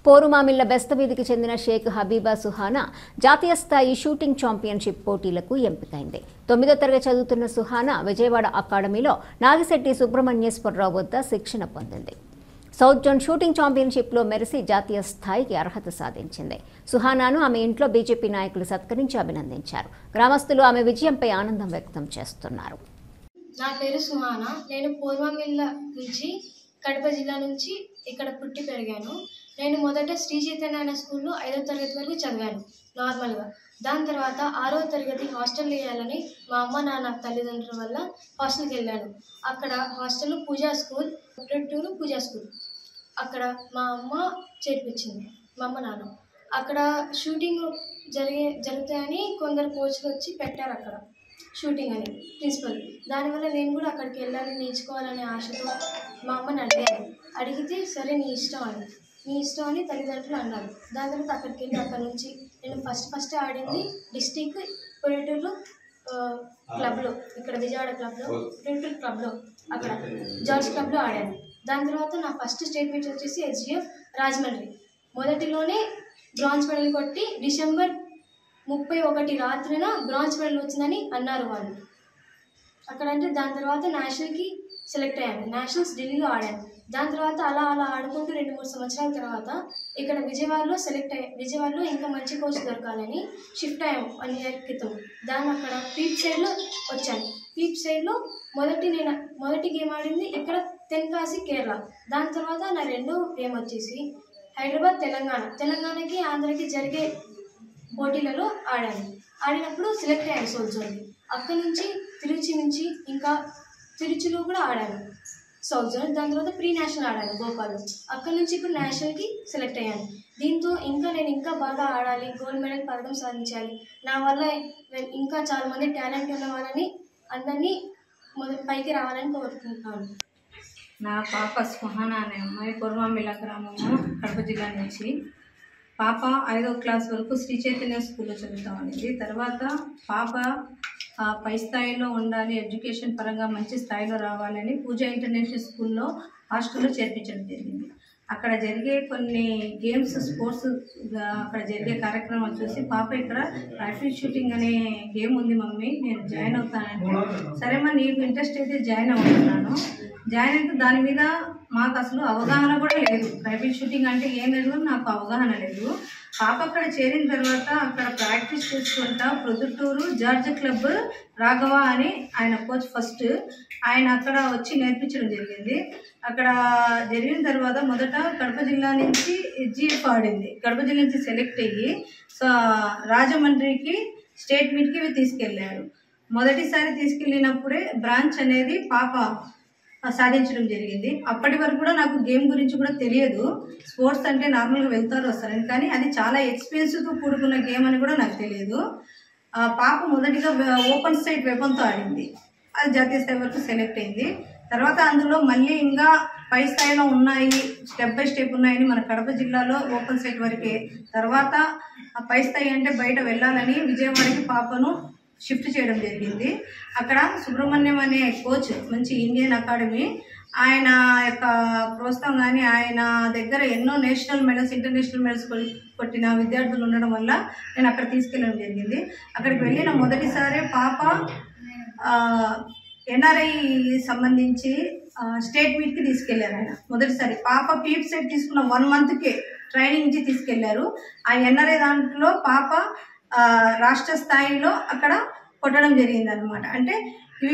పోరుమామిళ్ల బెస్తవీధికి చెందిన షేక్ హబీబా సుహానా జాతీయ స్థాయి షూటింగ్ ఛాంపియన్షిప్ పోటీలకు ఎంపికైంది. 9వ తరగతి చదువుతున్న సుహానా విజయవాడ అకాడమీలో నాగిశెట్టి సుబ్రహ్మణ్యేశ్వరరావు వద్ద శిక్షణ పొందింది. సౌత్ జోన్ షూటింగ్ ఛాంపియన్షిప్లో మెరిసి జాతీయ స్థాయికి అర్హత సాధించింది. సుహానాను ఆమె ఇంట్లో బీజేపీ నాయకులు సత్కరించి అభినందించారు. గ్రామస్తులు ఆమె విజయంపై ఆనందం వ్యక్తం చేస్తున్నారు. నా పేరు సుహానా. నేను పోరుమామిళ్ల నుంచి కడప జిల్లా నుంచి ఇక్కడ పుట్టి పెరిగాను. నేను మొదట శ్రీ చైతన్య స్కూల్లో 5వ తరగతి వరకు చదివాను నార్మల్గా. దాని తర్వాత 6వ తరగతి హాస్టల్ వేయాలని మా అమ్మ నాన్న తల్లిదండ్రుల వల్ల హాస్టల్కి వెళ్ళాను. అక్కడ హాస్టల్లో పూజా స్కూల్, టూరు పూజా స్కూల్, అక్కడ మా అమ్మ చేర్పించింది, మా అమ్మ నాన్న. అక్కడ షూటింగ్ జరుగుతాయని కొందరు కోచ్లు వచ్చి పెట్టారు అక్కడ షూటింగ్ అని ప్రిన్సిపల్. దానివల్ల నేను కూడా అక్కడికి వెళ్ళాలి, నేర్చుకోవాలనే ఆశతో మా అమ్మని అడిగితే సరే నీ ఇష్టం అని తల్లిదండ్రులు అన్నారు. దాని తర్వాత అక్కడికి వెళ్ళి అక్కడ నుంచి నేను ఫస్ట్ ఆడింది డిస్టిక్ పొలిటూరు క్లబ్లో, ఇక్కడ విజయవాడ క్లబ్లో, పొలిటూరు క్లబ్లో, అక్కడ జార్జ్ క్లబ్లో ఆడాను. దాని తర్వాత నా ఫస్ట్ స్టేట్ మీట్ వచ్చేసి HGF రాజమండ్రి. మొదటిలోనే బ్రాంజ్ మెడల్ కొట్టి డిసెంబర్ 31 రాత్రిన బ్రాంజ్ మెడల్ వచ్చిందని అన్నారు వాళ్ళు అక్కడంటే. దాని తర్వాత నేషనల్కి సెలెక్ట్ అయ్యాను. నేషనల్స్ ఢిల్లీలో ఆడాను. దాని తర్వాత అలా ఆడుకుంటూ 2-3 సంవత్సరాల తర్వాత ఇక్కడ విజయవాడలో ఇంకా మంచి కోచ్ దొరకాలని షిఫ్ట్ అయ్యాము 1 year క్రితం. దాన్ని అక్కడ పీప్ సైడ్లో వచ్చాను. పీప్ సైడ్లో మొదటి గేమ్ ఆడింది ఇక్కడ తెన్కాసి కేరళ. దాని తర్వాత నా రెండో గేమ్ వచ్చేసి హైదరాబాద్ తెలంగాణకి ఆంధ్రకి జరిగే పోటీలలో ఆడినప్పుడు సెలెక్ట్ అయ్యాను సౌత్ జోన్కి. అక్కడి నుంచి తిరుచి నుంచి ఇంకా తిరుచిలో కూడా ఆడాను సౌత్ జోన్. దాని తర్వాత ప్రీ నేషనల్ ఆడాను భోపాల్లో. అక్కడి నుంచి ఇప్పుడు నేషనల్కి సెలెక్ట్ అయ్యాను. దీంతో నేను ఇంకా బాగా ఆడాలి, గోల్డ్ మెడల్ పథకం సాధించాలి. నా వల్ల ఇంకా చాలామంది టాలెంట్ ఉన్న వాళ్ళని అందరినీ పైకి రావాలని కోరుకుంటున్నాను. నా పాప సుహానా అనే అమ్మాయి పోరుమామిళ్ల గ్రామము, కడప జిల్లా నుంచి. పాప 5వ క్లాస్ వరకు శ్రీ చైతన్య స్కూల్లో చదువుతూ ఉండేది. తర్వాత పాప పై స్థాయిలో ఉండాలి, ఎడ్యుకేషన్ పరంగా మంచి స్థాయిలో రావాలని పూజా ఇంటర్నేషనల్ స్కూల్లో హాస్టల్లో చేర్పించడం జరిగింది. అక్కడ జరిగే కొన్ని గేమ్స్, స్పోర్ట్స్, అక్కడ జరిగే కార్యక్రమాలు చూసి పాప ఇక్కడ రైఫిల్ షూటింగ్ అనే గేమ్ ఉంది మమ్మీ, నేను జాయిన్ అవుతానంటే సరే మా నీకు ఇంట్రెస్ట్ అయితే జాయిన్ అవుతున్నాను. జాయిన్ అయితే దాని మీద మాకు అసలు అవగాహన కూడా లేదు. రైఫిల్ షూటింగ్ అంటే ఏం లేదు, నాకు అవగాహన లేదు. పాప అక్కడ చేరిన తర్వాత అక్కడ ప్రాక్టీస్ చేసుకుంటా ప్రొద్దుటూరు జార్జ్ క్లబ్ రాఘవ అని ఆయన కోచ్ ఫస్ట్ ఆయన అక్కడ వచ్చి నేర్పించడం జరిగింది. అక్కడ జరిగిన తర్వాత మొదట కడప జిల్లా నుంచి HGF ఆడింది. కడప జిల్లా నుంచి సెలెక్ట్ అయ్యి రాజమండ్రికి స్టేట్ మీట్కి తీసుకెళ్ళారు. మొదటిసారి తీసుకెళ్ళినప్పుడే బ్రాంచ్ అనేది పాప సాధించడం జరిగింది. అప్పటి వరకు కూడా నాకు గేమ్ గురించి కూడా తెలియదు. స్పోర్ట్స్ అంటే నార్మల్గా వెళ్తారు వస్తారని, కానీ అది చాలా ఎక్స్పెన్సివ్తో కూడుకున్న గేమ్ అని కూడా నాకు తెలియదు. పాప మొదటిగా ఓపెన్ సైట్ వెపన్తో ఆడింది. అది జాతీయ స్థాయి వరకు సెలెక్ట్ అయింది. తర్వాత అందులో మళ్ళీ ఇంకా పై స్థాయిలో ఉన్నాయి, స్టెప్ బై స్టెప్ ఉన్నాయని మన కడప జిల్లాలో ఓపెన్ సైట్ వరకే. తర్వాత పై స్థాయి అంటే బయట వెళ్ళాలని విజయవాడకి పాపను షిఫ్ట్ చేయడం జరిగింది. అక్కడ సుబ్రహ్మణ్యం అనే కోచ్, మంచి ఇండియన్ అకాడమీ, ఆయన యొక్క ప్రోత్సాహం కానీ ఆయన దగ్గర ఎన్నో నేషనల్ మెడల్స్, ఇంటర్నేషనల్ మెడల్స్ కొట్టిన విద్యార్థులు ఉండడం వల్ల నేను అక్కడ తీసుకెళ్ళడం జరిగింది. అక్కడికి వెళ్ళిన మొదటిసారి పాప NRI సంబంధించి స్టేట్ మీట్కి తీసుకెళ్లారు ఆయన మొదటిసారి. పాప పీప్ సెట్ తీసుకున్న 1 monthకే ట్రైనింగ్ ఇచ్చి తీసుకెళ్లారు. ఆ NRI దాంట్లో పాప రాష్ట్ర స్థాయిలో అక్కడ కొట్టడం జరిగింది అనమాట. అంటే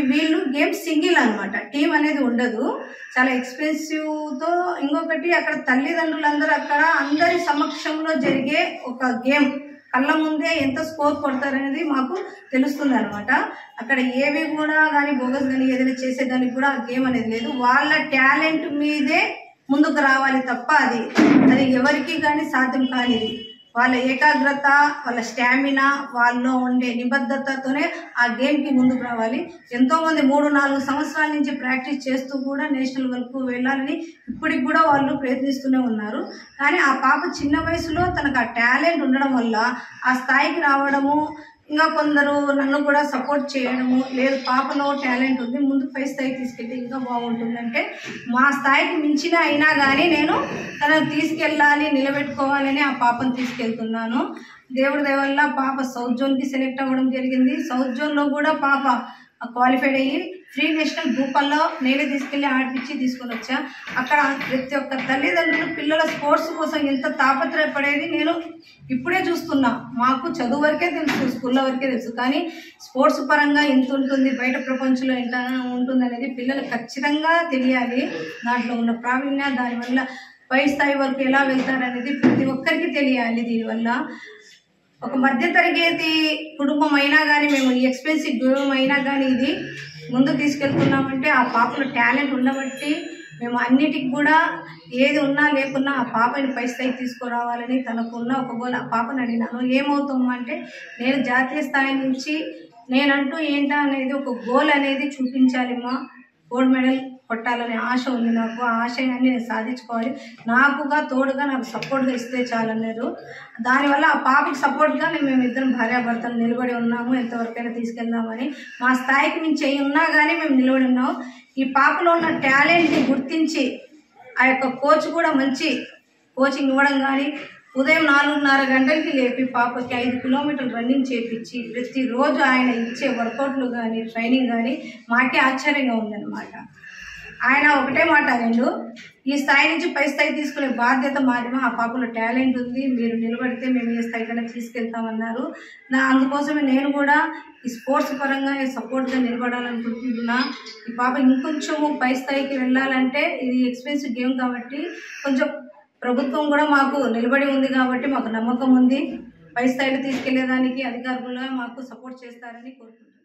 వీళ్ళు గేమ్ సింగిల్ అనమాట, టీం అనేది ఉండదు, చాలా ఎక్స్పెన్సివ్తో. ఇంకొకటి అక్కడ తల్లిదండ్రులందరూ అక్కడ అందరి సమక్షంలో జరిగే ఒక గేమ్, కళ్ళ ముందే ఎంత స్కోర్ కొడతారనేది మాకు తెలుస్తుంది అనమాట. అక్కడ ఏవి కూడా కానీ బోగస్ కానీ ఏదైనా చేసేదానికి కూడా ఆ గేమ్ అనేది లేదు. వాళ్ళ టాలెంట్ మీదే ముందుకు రావాలి తప్ప అది ఎవరికి కానీ సాధ్యం కానిది. వాళ్ళ ఏకాగ్రత, వాళ్ళ స్టామినా, వాళ్ళలో ఉండే నిబద్ధతతోనే ఆ గేమ్కి ముందుకు రావాలి. ఎంతోమంది 3-4 సంవత్సరాల నుంచి ప్రాక్టీస్ చేస్తూ కూడా నేషనల్ వరకు వెళ్ళాలని ఇప్పటికి కూడా వాళ్ళు ప్రయత్నిస్తూనే ఉన్నారు. కానీ ఆ పాప చిన్న వయసులో తనకు ఆ టాలెంట్ ఉండడం వల్ల ఆ స్థాయికి రావడము, ఇంకా కొందరు నన్ను కూడా సపోర్ట్ చేయడము, లేదు పాపలో టాలెంట్ ఉంది ముందు పై స్థాయికి తీసుకెళ్తే ఇంకా బాగుంటుందంటే మా స్థాయికి మించిన అయినా కానీ నేను తనను తీసుకెళ్ళాలి, నిలబెట్టుకోవాలని ఆ పాపను తీసుకెళ్తున్నాను. దేవుడి దయ వల్ల పాప సౌత్ జోన్కి సెలెక్ట్ అవ్వడం జరిగింది. సౌత్ జోన్లో కూడా పాప క్వాలిఫైడ్ అయ్యి ఫ్రీ నేషనల్ భూపాల్లో నేనే తీసుకెళ్ళి ఆడిపించి తీసుకొని వచ్చా. అక్కడ ప్రతి ఒక్క తల్లిదండ్రులు పిల్లల స్పోర్ట్స్ కోసం ఎంత తాపత్రయపడేది నేను ఇప్పుడే చూస్తున్నా. మాకు చదువు వరకే తెలుసు, స్కూల్లో వరకే తెలుసు, కానీ స్పోర్ట్స్ పరంగా ఎంత ఉంటుంది, బయట ప్రపంచంలో ఎంత ఉంటుంది అనేది పిల్లలు ఖచ్చితంగా తెలియాలి. దాంట్లో ఉన్న ప్రావీణ్యం, దానివల్ల పై స్థాయి వరకు ఎలా వెళ్తారనేది ప్రతి ఒక్కరికి తెలియాలి. దీనివల్ల ఒక మధ్యతరగతి కుటుంబం అయినా కానీ మేము ఎక్స్పెన్సివ్ కుటుంబం అయినా కానీ ఇది ముందు తీసుకెళ్తున్నామంటే ఆ పాపలో టాలెంట్ ఉండబట్టి మేము అన్నిటికి కూడా ఏది ఉన్నా లేకున్నా ఆ పాపని పై స్థాయికి తీసుకురావాలని తనకున్న ఒక గోల్. ఆ పాపని అడిగినాను, ఏమవుతామా అంటే నేను జాతీయ స్థాయి నుంచి నేనంటూ ఏంటా అనేది ఒక గోల్ అనేది చూపించాలిమ్మా, గోల్డ్ మెడల్ కొట్టాలనే ఆశ ఉంది నాకు. ఆ ఆశయాన్ని నేను సాధించుకోవాలి, నాకుగా తోడుగా నాకు సపోర్ట్గా ఇస్తే చాలన్నారు. దానివల్ల ఆ పాపకి సపోర్ట్గా మేము ఇద్దరం భార్యాభర్తలు నిలబడి ఉన్నాము. ఎంతవరకైనా తీసుకెళ్దామని మా స్థాయికి మించి అయి ఉన్నా కానీ మేము నిలబడి ఉన్నాము. ఈ పాపలో ఉన్న టాలెంట్ని గుర్తించి ఆ యొక్క కోచ్ కూడా మంచి కోచింగ్ ఇవ్వడం కానీ ఉదయం 4:30 గంటలకి లేపి పాపకి 5 కిలోమీటర్లు రన్నింగ్ చేయించి ప్రతిరోజు ఆయన ఇచ్చే వర్కౌట్లు కానీ ట్రైనింగ్ కానీ మాకే ఆశ్చర్యంగా ఉందన్నమాట. ఆయన ఒకటే మాట అన్నాడు, ఈ స్థాయి నుంచి పై స్థాయి తీసుకునే బాధ్యత మాది, ఆ పాపలో టాలెంట్ ఉంది, మీరు నిలబడితే మేము ఏ స్థాయికైనా తీసుకెళ్తామన్నారు. అందుకోసమే నేను కూడా ఈ స్పోర్ట్స్ పరంగా సపోర్ట్గా నిలబడాలనుకుంటున్నా. ఈ పాప ఇంకొంచెము పై స్థాయికి వెళ్ళాలంటే ఇది ఎక్స్పెన్సివ్ గేమ్ కాబట్టి కొంచెం ప్రభుత్వం కూడా మాకు నిలబడి ఉంది కాబట్టి మాకు నమ్మకం ఉంది. పై స్థాయిలో తీసుకెళ్లేదానికి అధికారులుగా మాకు సపోర్ట్ చేస్తారని కోరుకుంటున్నాను.